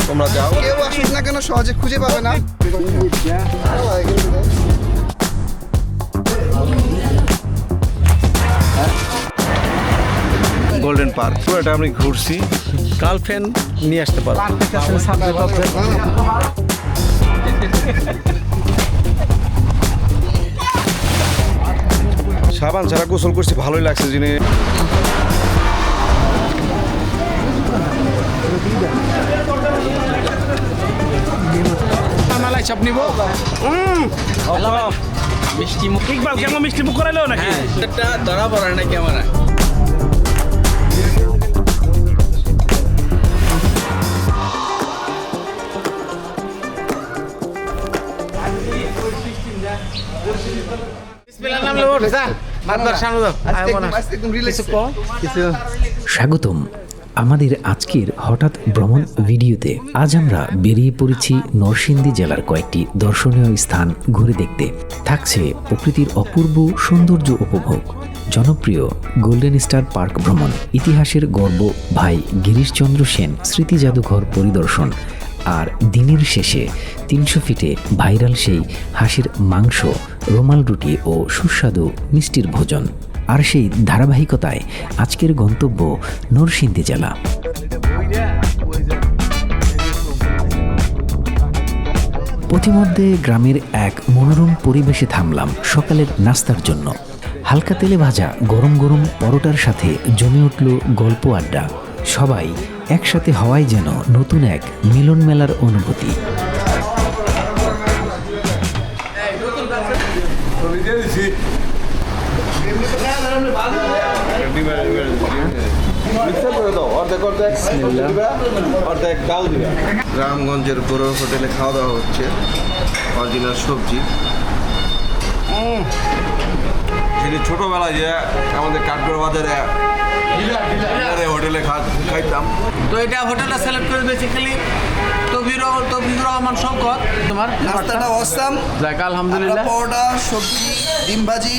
তোমরা যাও, কেউ আসুক না কেন সহজে খুঁজে পাবে না। গোল্ডেন পার্ক পুরোটা আমি ঘুরছি। গার্লফ্রেন্ড নিয়ে আসতে পারো। সাবান ছাড়া গোসল করছি, ভালোই লাগছে যিনি। চাপ নিব মিষ্টি মুখ। ইকবাল কেমন মিষ্টি মুখ করাইলো নাকি? একটা ধরা পড়ে না ক্যামেরা। স্বাগতম আমাদের আজকের হঠাৎ ভ্রমণ ভিডিওতে। আজ আমরা বেরিয়ে পড়েছি নরসিংদী জেলার কয়েকটি দর্শনীয় স্থান ঘুরে দেখতে। থাকছে প্রকৃতির অপূর্ব সৌন্দর্য উপভোগ, জনপ্রিয় গোল্ডেন স্টার পার্ক ভ্রমণ, ইতিহাসের গর্ব ভাই গিরিশচন্দ্র সেন স্মৃতি জাদুঘর পরিদর্শন, আর দিনের শেষে 300 ফিটে ভাইরাল সেই হাঁসের মাংস, রুমাল রুটি ও সুস্বাদু মিষ্টির ভোজন। আর সেই ধারাবাহিকতায় আজকের গন্তব্য নরসিংদী জেলা। পথিমধ্যে গ্রামের এক মনোরম পরিবেশে থামলাম সকালের নাস্তার জন্য। হালকা তেলে ভাজা গরম গরম পরোটার সাথে জমে উঠল গল্প আড্ডা। সবাই একসাথে হওয়ায় যেন নতুন এক মিলন মেলার অনুভূতি। গ্রামগঞ্জের গরুর হোটেলে খাওয়া দাওয়া হচ্ছে, অরিজিনাল সবজি। সেটি ছোটবেলায় যে আমাদের কাঠগড় বাজারে হোটেলে খাইতাম। তো এটা হোটেলে সিলেক্ট করে বেসিক্যালি তৌফিকুর রহমান শওকত। তোমার নাস্তাটা অসাম। যাক আলহামদুলিল্লাহ। পরোটা, সবজি, ডিম ভাজি,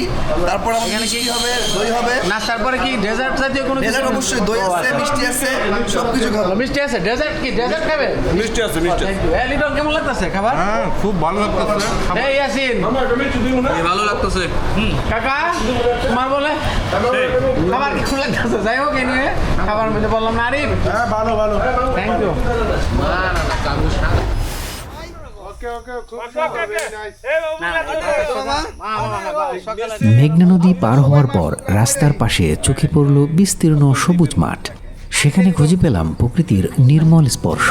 তারপর আমাদের মিষ্টি হবে, দই হবে। নাস্তার পরে কি ডেজার্ট জাতীয় কোনো ডেজার্ট অবশ্যই, দই আছে, মিষ্টি আছে, সবকিছু খাবো। মিষ্টি আছে। ডেজার্ট কি ডেজার্ট খাবে? মিষ্টি আছে, মিষ্টি আছে। এই লিটন কেমন লাগতেছে খাবার? হ্যাঁ, খুব ভালো লাগতেছে। এই ইয়াসিন ভালো লাগতেছে। কাকা তোমার বলে খাবার কেমন লাগতেছে? যাই হোক এই নিয়ে খাবার মধ্যে বললাম না আরিফ। হ্যাঁ, ভালো ভালো, থ্যাংক ইউ। মেঘনা নদী পার হওয়ার পর রাস্তার পাশে চোখে পড়ল বিস্তীর্ণ সবুজ মাঠ। সেখানে খুঁজে পেলাম প্রকৃতির নির্মল স্পর্শ।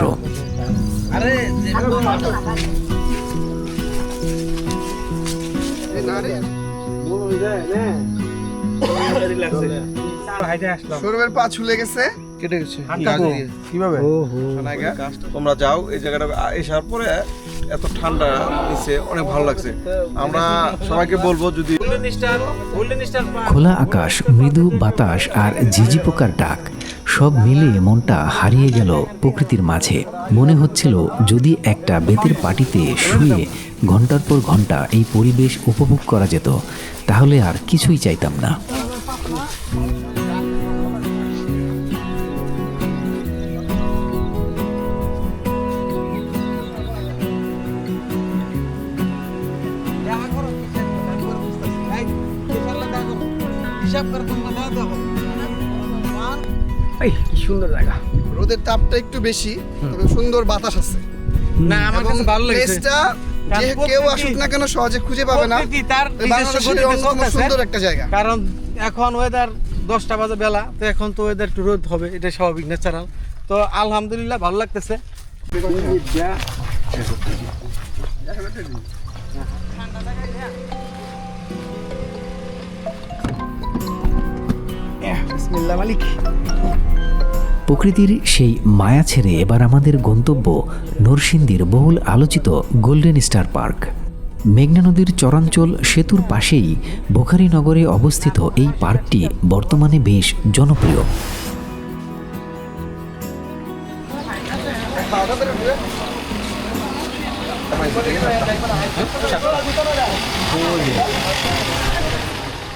সৌরভের পা ছুলে গেছে, কেটে গেছে। কিভাবে? তোমরা যাও, এই জায়গাটা আসার পরে এত ঠান্ডা নিচে অনেক ভালো লাগছে। আমরা সবাইকে বলবো যদি খোলা আকাশ, মৃদু বাতাস আর ঝিঝি পোকার ডাক সব মিলিয়ে মনটা হারিয়ে গেল প্রকৃতির মাঝে। মনে হচ্ছিল যদি একটা বেতের পাটিতে শুয়ে ঘন্টার পর ঘন্টা এই পরিবেশ উপভোগ করা যেত তাহলে আর কিছুই চাইতাম না। কি সুন্দর জায়গা। রোদের তাপটা একটু বেশি, তবে সুন্দর বাতাস আছে। না আমার কাছে ভালো লাগছে। প্লেসটা যে কেউ আসুক না কেন সহজে খুঁজে পাবে না। তার বাংলাদেশের অন্যতম সুন্দর একটা জায়গা। কারণ এখন ওয়েদার 10টা বাজে বেলা, তো এখন তো ওয়েদার একটু রোদ হবে, এটা স্বাভাবিক ন্যাচারাল। তো আলহামদুলিল্লাহ ভালো লাগতেছে। বিসমিল্লাহ মালিক। প্রকৃতির সেই মায়া ছেড়ে এবার আমাদের গন্তব্য নরসিংদীর বহুল আলোচিত গোল্ডেন স্টার পার্ক। মেঘনা নদীর চরাঞ্চল সেতুর পাশেই বোখারীনগরে অবস্থিত এই পার্কটি বর্তমানে বেশ জনপ্রিয়।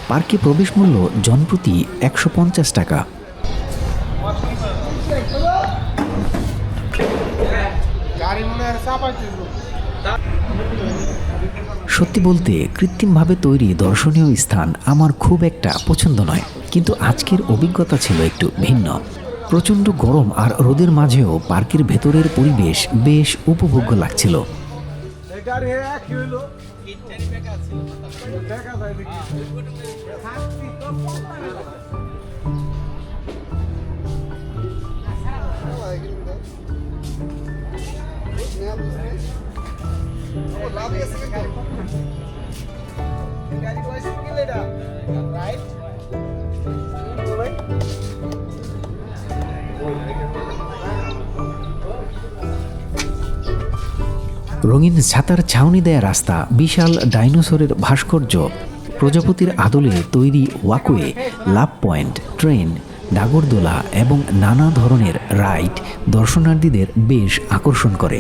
পার্কে প্রবেশ মূল্য জনপ্রতি 150 টাকা। সত্যি বলতে কৃত্রিমভাবে তৈরি দর্শনীয় স্থান আমার খুব একটা পছন্দ নয়, কিন্তু আজকের অভিজ্ঞতা ছিল একটু ভিন্ন। প্রচণ্ড গরম আর রোদের মাঝেও পার্কের ভেতরের পরিবেশ বেশ উপভোগ্য লাগছিল। রঙিন ছাতার ছাউনি দেয়া রাস্তা, বিশাল ডাইনোসরের ভাস্কর্য, প্রজাপতির আদলে তৈরি ওয়াকওয়ে, লাভ পয়েন্ট, ট্রেন, নাগরদোলা এবং নানা ধরনের রাইড দর্শনার্থীদের বেশ আকর্ষণ করে।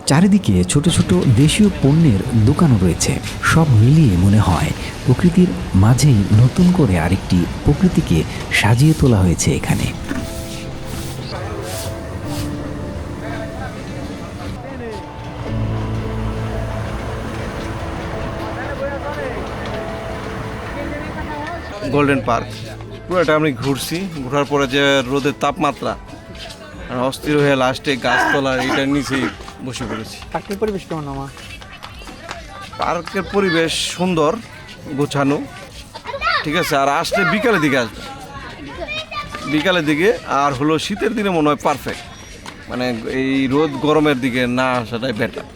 চারিদিকে ছোট ছোট দেশীয় পণ্যের দোকানও রয়েছে। সব মিলিয়ে মনে হয় প্রকৃতির মাঝেই নতুন করে আরেকটি প্রকৃতিকে সাজিয়ে তোলা হয়েছে এখানে। গোল্ডেন পার্ক পুরোটা আমি ঘুরছি, ঘোরার পরে যে রোদের তাপমাত্রা আর অস্থির হয়ে লাস্টে গাছতলার এটার নিচেই বসে পড়েছি। পার্কের পরিবেশ কেমন আমার? পার্কের পরিবেশ সুন্দর, গোছানো, ঠিক আছে। আর আসলে বিকালের দিকে আসবে, বিকালের দিকে। আর হলো শীতের দিনে মনে হয় পারফেক্ট, মানে এই রোদ গরমের দিকে না আসাটাই better.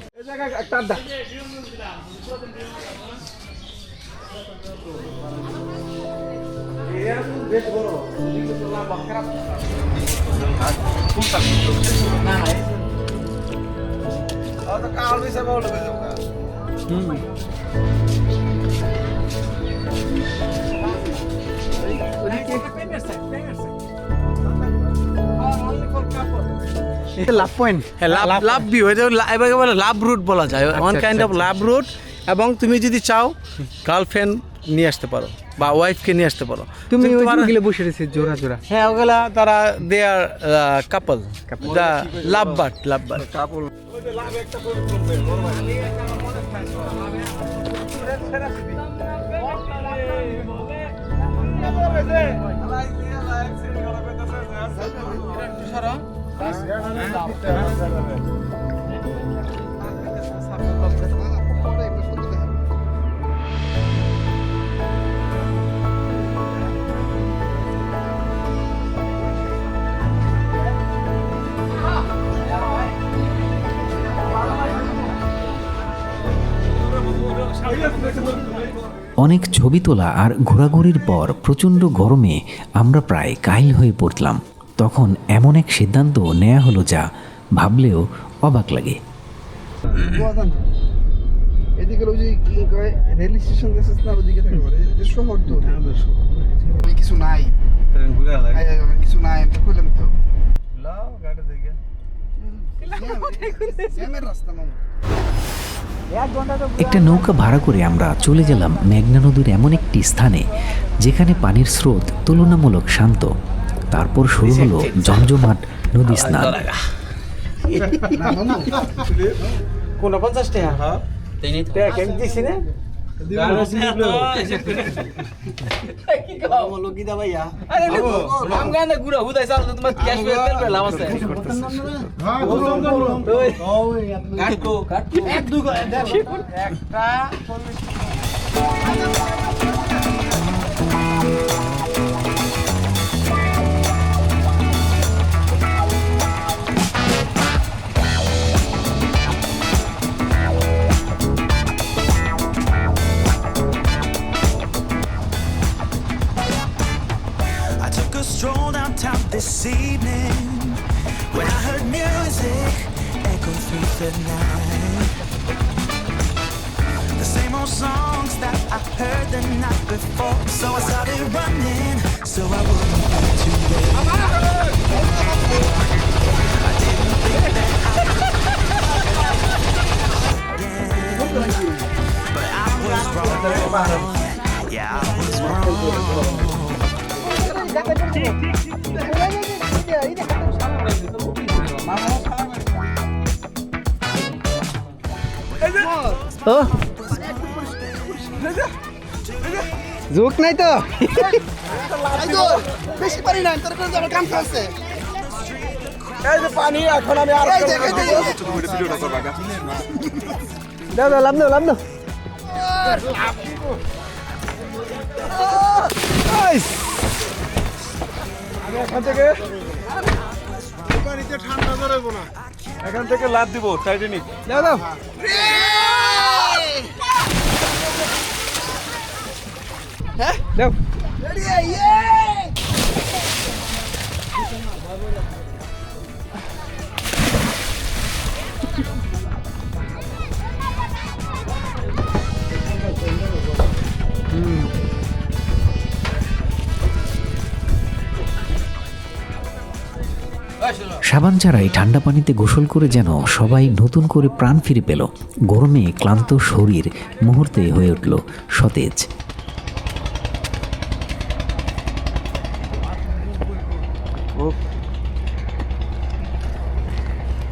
Love point, love view, এটা এবারে বলে লাভ রুট বলা যায়, one kind of love route. এবং তুমি যদি চাও গার্লফ্রেন্ড নিয়ে আসতে পারো বা ওয়াইফকে নিয়ে আসতে পারো। তুমি ওইগুলো বসে রয়েছে জোড়া জোড়া। হ্যাঁ, ওগুলা তারা দে আর কাপল, দা লাভ বার্ড, লাভ বার্ড কাপড় অনেক ছবি তোলা আর ঘোরাঘুরির পর প্রচণ্ড গরমে আমরা প্রায় কাহিল হয়ে পড়লাম। তখন এমন এক সিদ্ধান্ত নেওয়া হলো যা ভাবলেও অবাক লাগে। এদিকে ওই যে কি কয় রেল স্টেশন দেখছিস না, ওদিকে থাকে বলে শহর তো কিছু নাই, কিছু নাই কইলাম তো লাও গাড়ি দেখে রাস্তা মামা। একটা নৌকা ভাড়া করে আমরা চলে গেলাম মেঘনা নদীর এমন একটি স্থানে যেখানে পানির স্রোত তুলনামূলক শান্ত। তারপর শুরু হলো জমজমাট নদী স্নান। কোন 50 টাকা হ্যাঁ টাকা কেন দিছি না I took a stroll downtown this evening when I heard music echo through the night. The same old songs that I heard the night before. So I started running so I wouldn't be too late. I didn't think that but I was wrong. Yeah, I was wrong. Joke নাই তো বেশি পারি না তোর কোনো কাম আছে এই যে পানি এখন আমি আর দাও লাভ দাও এখান থেকে লাভ দিব টাইটানিক দাও দাও সাবান ছাড়াই ঠান্ডা পানিতে গোসল করে যেন সবাই নতুন করে প্রাণ ফিরে পেল। গরমে ক্লান্ত শরীর মুহূর্তে হয়ে উঠল সতেজ।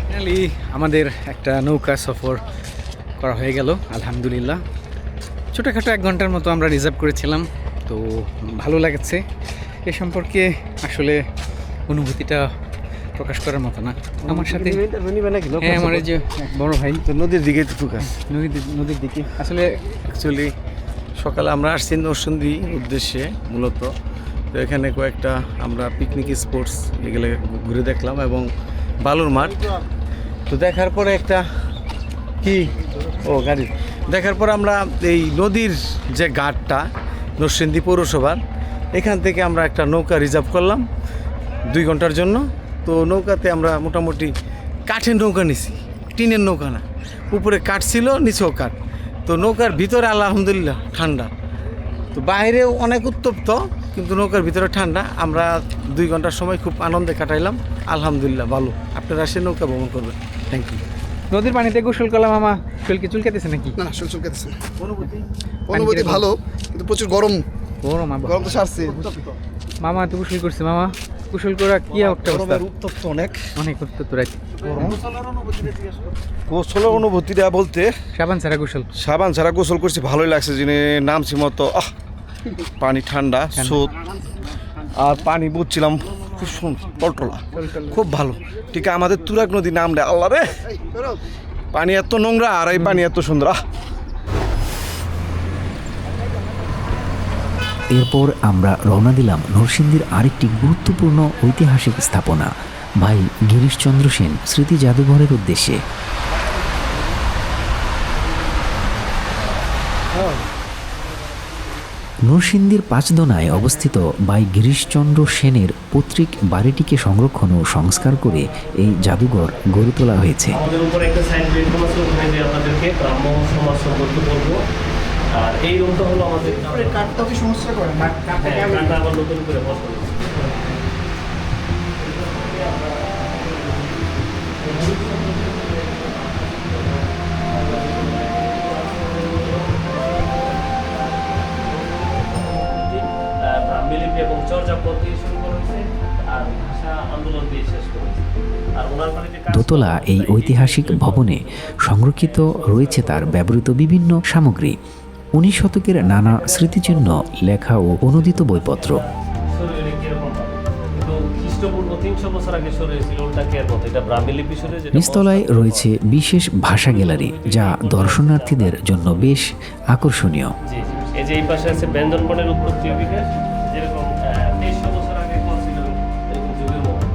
ফাইনালি আমাদের একটা নৌকা সফর করা হয়ে গেল আলহামদুলিল্লাহ। ছোটোখাটো 1 ঘন্টার মতো আমরা রিজার্ভ করেছিলাম, তো ভালো লাগছে। এ সম্পর্কে আসলে অনুভূতিটা প্রকাশ করার মতো না। আমার সাথে হ্যাঁ আমার এই যে এক বড় ভাই তো নদীর দিকে তো ঢুকা নদীর দিকে আসলে অ্যাকচুয়ালি সকালে আমরা আসছি নরসিংদী উদ্দেশ্যে মূলত। তো এখানে কয়েকটা আমরা পিকনিক স্পটস এগুলো ঘুরে দেখলাম এবং বালুর মাঠ। তো দেখার পরে একটা কি গাড়ি দেখার পর আমরা এই নদীর যে ঘাটটা নরসিংদী পৌরসভার এখান থেকে আমরা একটা নৌকা রিজার্ভ করলাম 2 ঘন্টার জন্য। তো নৌকাতে আমরা মোটামুটি কাঠের নৌকা নিছি, টিনের নৌকা না। উপরে কাঠ ছিল, নিচেও কাঠ। তো নৌকার ভিতরে আলহামদুলিল্লাহ ঠান্ডা, তো বাইরেও অনেক উত্তপ্ত, কিন্তু নৌকার ভিতরে ঠান্ডা। আমরা 2 ঘন্টার সময় খুব আনন্দে কাটাইলাম, আলহামদুলিল্লাহ ভালো। আপনারা এসে নৌকা ভ্রমণ করবেন। Thank you. নদীর পানিতে গোসল করলাম মামা, শরীর চুলকাতেছে নাকি? না চুলকাতেছে না। অনুভূতি ভালো, কিন্তু প্রচুর গরম গরম তো সারছে। মামা তো গোসল করছে, মামা গোসল করা কি একটা অবস্থা? উত্তপ্ত অনেক উত্তপ্ত রাখি। গোসলের অনুভূতিটা বলতে সাবান ছাড়া গোসল করছি, ভালোই লাগছে। যিনি নামছি মতো পানি ঠান্ডা স্রোত, আর পানি বুঝছিলাম খুব টলটলা, খুব ভালো। ঠিক আমাদের তুরাগ নদী নামলে আল্লাহ রে, পানি এত নোংরা আর এই পানি এত সুন্দর। এরপর আমরা রওনা দিলাম নরসিংদীর আরেকটি গুরুত্বপূর্ণ ঐতিহাসিক স্থাপনা ভাই গিরিশচন্দ্র সেন স্মৃতি জাদুঘরের উদ্দেশ্যে। নরসিংদীর পাঁচদোনায় অবস্থিত ভাই গিরিশচন্দ্র সেনের পৈতৃক বাড়িটিকে সংরক্ষণ ও সংস্কার করে এই জাদুঘর গড়ে তোলা হয়েছে। আমাদের উপর একটা সাইড ইনফরমেশন করে দিয়ে আপনাদেরকে গ্রাম্য সমাজ সম্পর্কে বলবো। আর এই রুমটা হলো আমাদের কাঠটা কি সমস্যা করে না? কাঠটা আবার নতুন করে বসানো হয়েছে। দোতলা এই ঐতিহাসিক ভবনে সংরক্ষিত রয়েছে তার ব্যবহৃত বিভিন্ন সামগ্রী, 19 শতকের নানা স্মৃতিচিহ্ন, লেখা ও অনুদিত বইপত্র। শরীরে কিরকম ভাবে? কিন্তু খ্রিস্টপূর্ব 300 বছর আগে শরীর হয়েছিল ওটাকের মতো, এটা ব্রাহ্মী লিপি শরীর, যেটা নিচতলায় রয়েছে বিশেষ ভাষা গ্যালারি, যা দর্শনার্থীদের জন্য বেশ আকর্ষণীয়। জি জি। এই যে এই পাশে আছে ব্যঞ্জন বর্ণের উৎপত্তি ও বিকাশ, যেরকম 2300 বছর আগে ছিল এরকম যুগের মতো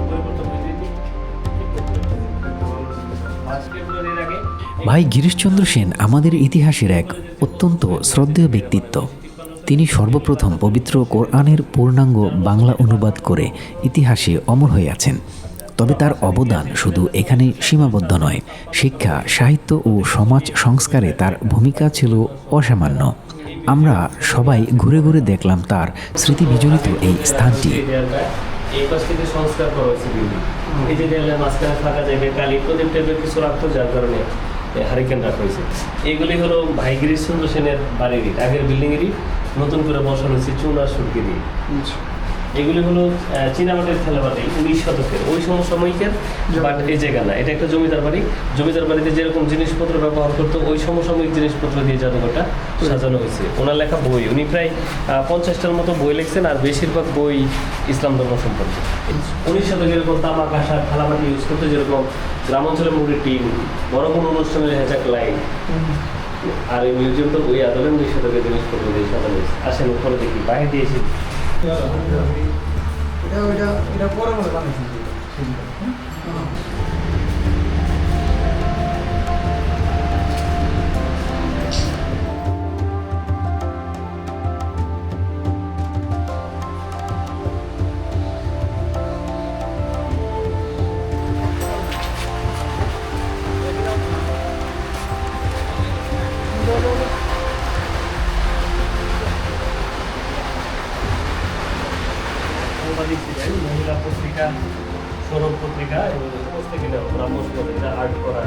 পরিবর্তন হয়ে যেত। ফেব্রুয়ারির আগে ভাই গিরিশচন্দ্র সেন আমাদের ইতিহাসের এক অত্যন্ত শ্রদ্ধেয় ব্যক্তিত্ব। তিনি সর্বপ্রথম পবিত্র কোরআনের পূর্ণাঙ্গ বাংলা অনুবাদ করে ইতিহাসে অমর হয়ে আছেন। তবে তার অবদান শুধু এখানে সীমাবদ্ধ নয়, শিক্ষা, সাহিত্য ও সমাজ সংস্কারে তার ভূমিকা ছিল অসামান্য। আমরা সবাই ঘুরে ঘুরে দেখলাম তার স্মৃতি বিজড়িত এই স্থানটি। এই দেয়ালটা এই পাশ থেকে সংস্কার করা হয়েছে বিল্ডিং। এই যে দেয়ালের মাঝখানে থাকা যাবে কালী প্রদীপ টাইপের কিছু রাখতো, যার কারণে হারিকেন রাখা হয়েছে। এইগুলি হলো ভাই গিরিশচন্দ্র সেনের বাড়ির ইট, আগের বিল্ডিংয়েরই নতুন করে বসানো হয়েছে চুন আর সুরকি দিয়ে। এগুলি হলো চীনামাটির খেলাবাড়ি 19 শতকের, ওই সমসাময়িকের, বাট এই জায়গা না, এটা একটা জমিদার বাড়ি। জমিদার বাড়িতে যেরকম জিনিসপত্র ব্যবহার করতো ওই সমসাময়িক জিনিসপত্র দিয়ে জাদুঘরটা সাজানো হয়েছে। ওনার লেখা বই, উনি প্রায় 50টার মতো বই লিখছেন, আর বেশিরভাগ বই ইসলাম ধর্ম সম্পর্কে। 19 শতকের এরকম তামা, কাঁসা, থালাবাটি ইউজ করতে, যেরকম গ্রাম অঞ্চলে মুড়ির টিন, বড় কোনো অনুষ্ঠানের হ্যাচাক লাইট। আর এই মিউজিয়াম তো ওই আদলের 19 শতকের জিনিসপত্র দিয়ে সাজানো হয়েছে। আসেন উপরে দেখি, বাইরে দিয়েছি। মহিলা পত্রিকা, সৌরভ পত্রিকা এবং সমস্ত কিনা ব্রাহ্ম সমাজে এটা আর্ট করা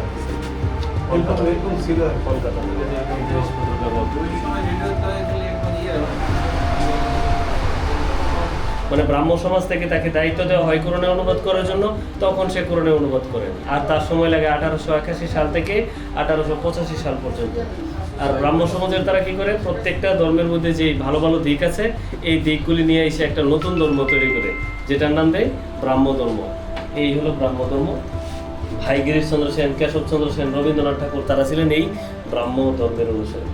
কলকাতা এরকম ছিল। কলকাতা থেকে যেরকম জিনিসপত্র ব্যবহার মানে ব্রাহ্ম সমাজ থেকে তাকে দায়িত্ব দেওয়া হয় কোরআনে অনুবাদ করার জন্য, তখন সে কোরআনে অনুবাদ করেন। আর তার সময় লাগে 1881 সাল থেকে 1885 সাল পর্যন্ত। আর ব্রাহ্ম সমাজের তারা কি করে, প্রত্যেকটা ধর্মের মধ্যে যে ভালো ভালো দিক আছে এই দিকগুলি নিয়ে এসে একটা নতুন ধর্ম তৈরি করে, যেটার নাম দেয় ব্রাহ্ম ধর্ম। এই হলো ব্রাহ্ম ধর্ম। ভাই গিরিশচন্দ্র সেন, কেশবচন্দ্র সেন, রবীন্দ্রনাথ ঠাকুর, তারা ছিলেন এই ব্রাহ্ম ধর্মের অনুসারী।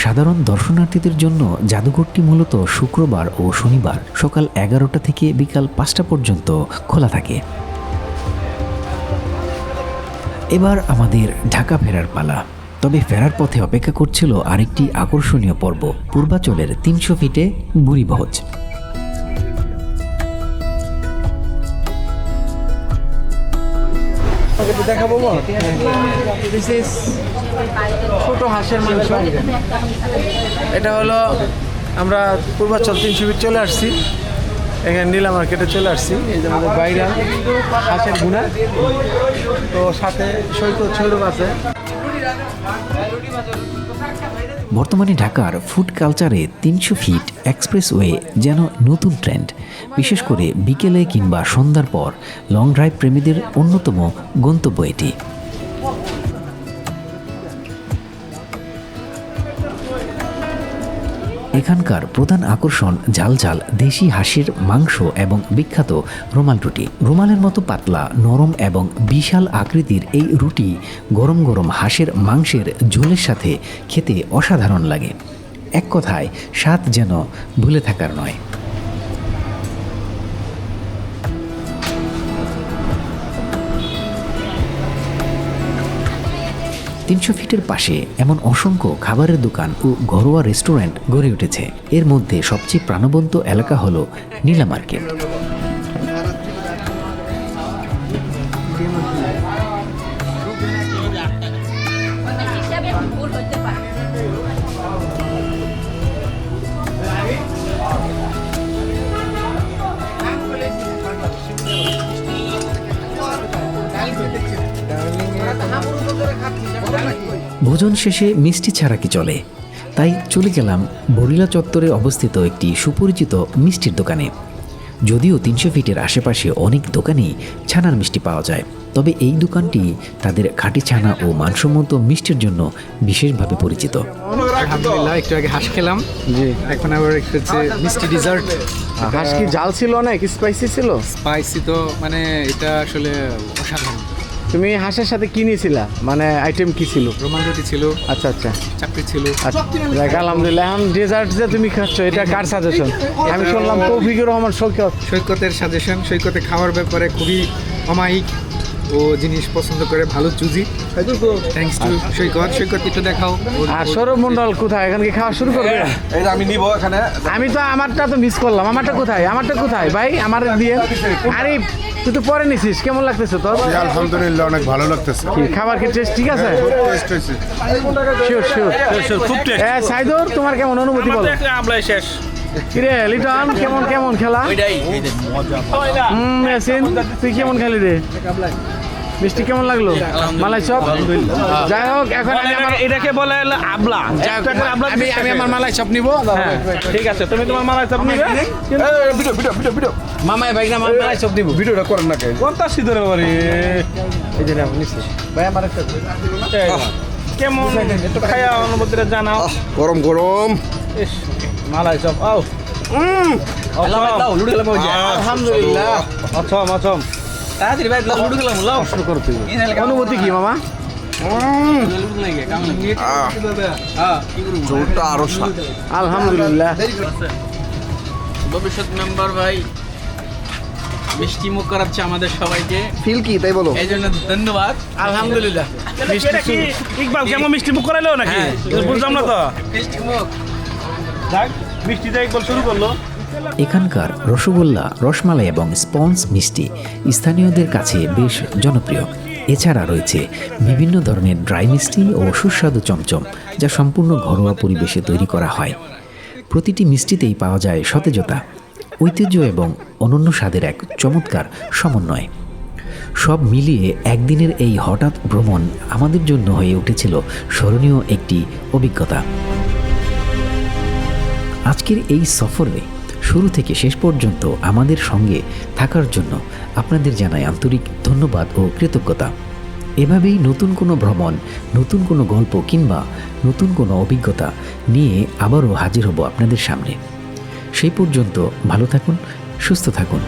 সাধারণ দর্শনার্থীদের জন্য জাদুঘরটি মূলত শুক্রবার ও শনিবার সকাল 11টা থেকে বিকাল 5টা পর্যন্ত খোলা থাকে। এবার আমাদের ঢাকা ফেরার পালা। তবে ফেরার পথে অপেক্ষা করছিল আরেকটি আকর্ষণীয় পর্ব, পূর্বাচলের 300 ফিটে বুড়িভোজ। দেখাবো ছোট হাঁসের মাংস। এটা হলো আমরা পূর্বাচল 300 ফিট চলে আসছি, এখানে নীলা মার্কেটে চলে আসছি। এই যে আমাদের ভাইরাল হাঁসের গুনা, তো সাথে সৈকত সৌরভ আছে। বর্তমানে ঢাকার ফুড কালচারে 300 ফিট এক্সপ্রেসওয়ে যেন নতুন ট্রেন্ড, বিশেষ করে বিকেলে কিংবা সন্ধ্যার পর লং ড্রাইভ প্রেমীদের অন্যতম গন্তব্য এটি। এখানকার প্রধান আকর্ষণ ঝাল ঝাল দেশি হাঁসের মাংস এবং বিখ্যাত রুমাল রুটি। রুমালের মতো পাতলা, নরম এবং বিশাল আকৃতির এই রুটি গরম গরম হাঁসের মাংসের ঝোলের সাথে খেতে অসাধারণ লাগে। এক কথায় স্বাদ যেন ভুলে থাকার নয়। তিনশো ফিটের পাশে এমন অসংখ্য খাবারের দোকান ও ঘরোয়া রেস্টুরেন্ট গড়ে উঠেছে। এর মধ্যে সবচেয়ে প্রাণবন্ত এলাকা হলো নীলা মার্কেট। ভোজন শেষে মিষ্টি ছাড়া কি চলে, তাই চলে গেলাম বরিলা চত্বরে অবস্থিত একটি সুপরিচিত মিষ্টির দোকানে। যদিও 300 ফিটের আশেপাশে অনেক দোকানেই ছানার মিষ্টি পাওয়া যায়, তবে এই দোকানটি তাদের খাঁটি ছানা ও মানসম্মত মিষ্টির জন্য বিশেষভাবে পরিচিত। আলহামদুলিল্লাহ, একটু আগে হাঁস খেলাম, জি। এখন আবার একটু হচ্ছে মিষ্টি ডিজার্ট। হাঁস কি জাল ছিল অনেক, স্পাইসি ছিল? স্পাইসি তো মানে এটা আসলে অসাধারণ। তুমি হাঁসের সাথে কি নিয়েছিলা, মানে আইটেম কি ছিল? রোমান রুটি ছিল, আচ্ছা আচ্ছা চাকরি ছিল। আচ্ছা, দেখ আলহামদুলিল্লাহ। এখন ডেজার্ট যে তুমি খাচ্ছ, এটা কার সাজেশন? আমি শুনলাম তৌফিকুর রহমান সৈকত। সৈকতের সাজেশন। সৈকতে খাওয়ার ব্যাপারে খুবই অমায়িক, ও জিনিস পছন্দ করে, ভালো চুজি। থ্যাঙ্কস টু সৈকত। সৈকত একটু দেখাও। আর সৌরভ মন্ডল কোথায়, এখন কি খাওয়া শুরু করবে? এই যে আমি নিব এখানে। আমি তো আমারটা তো মিস করলাম। আমারটা কোথায় ভাই? আমার দিয়ে। আরে তুই তো পরে নিছিস, কেমন লাগতেছে তোর? আলহামদুলিল্লাহ, অনেক ভালো লাগতেছে। কি খাবার কি টেস্ট ঠিক আছে? টেস্ট হয়েছে। শিওর। খুব টেস্ট। সাইদুর, তোমার কেমন অনুভূতি বলো? কিরে লিটন, কেমন খেলা? ইয়াসিন, তুই কেমন খেলি রে? মিষ্টি কেমন লাগলো? মালাই চপ। যাই হোক, এখন আমি আমার এটাকে বলে হলো আবলা। আমি আমার মালাই চপ নিব। ঠিক আছে, তুমি তোমার মালাই চাপ নিবে। ভিডিও মামাই ভাই না মালাই চপ দিব। ভিডিওটা করেন না কে? কোনটা সিধরে বাড়ি এই যে নাও নিছি ভাই, আমার একটা কেমন একটু খায়া অনুভূতিটা জানাও। গরম গরম। ইস, মালাই চপ আও। আলহামদুলিল্লাহ। অছম শুরু করো তুই। অনুভূতি কি মামা? ঝোলটা আরো স্বাদ। আলহামদুলিল্লাহ। ভবিষ্যৎ মেম্বার ভাই মিষ্টি মুখ করাচ্ছে আমাদের সবাইকে, ফিল কি তাই বলো? এই জন্য ধন্যবাদ। আলহামদুলিল্লাহ। ইকবাল কেমন মিষ্টি মুখ করাইলো নাকি? বুঝলাম না তো। মিষ্টি মুখ যাক, মিষ্টিটা ইকবাল শুরু করলো। এখানকার রসগোল্লা, রসমালাই এবং স্পঞ্জ মিষ্টি স্থানীয়দের কাছে বেশ জনপ্রিয়। এছাড়া রয়েছে বিভিন্ন ধরনের ড্রাই মিষ্টি ও সুস্বাদু চমচম, যা সম্পূর্ণ ঘরোয়া পরিবেশে তৈরি করা হয়। প্রতিটি মিষ্টিতেই পাওয়া যায় সতেজতা, ঐতিহ্য এবং অনন্য স্বাদের এক চমৎকার সমন্বয়। সব মিলিয়ে একদিনের এই হঠাৎ ভ্রমণ আমাদের জন্য হয়ে উঠেছিল স্মরণীয় একটি অভিজ্ঞতা। আজকের এই সফরে শুরু থেকে শেষ পর্যন্ত আমাদের সঙ্গে থাকার জন্য আপনাদের জানাই আন্তরিক ধন্যবাদ ও কৃতজ্ঞতা। এভাবেই নতুন কোনো ভ্রমণ, নতুন কোনো গল্প কিংবা নতুন কোনো অভিজ্ঞতা নিয়ে আবারও হাজির হব আপনাদের সামনে। সেই পর্যন্ত ভালো থাকুন, সুস্থ থাকুন।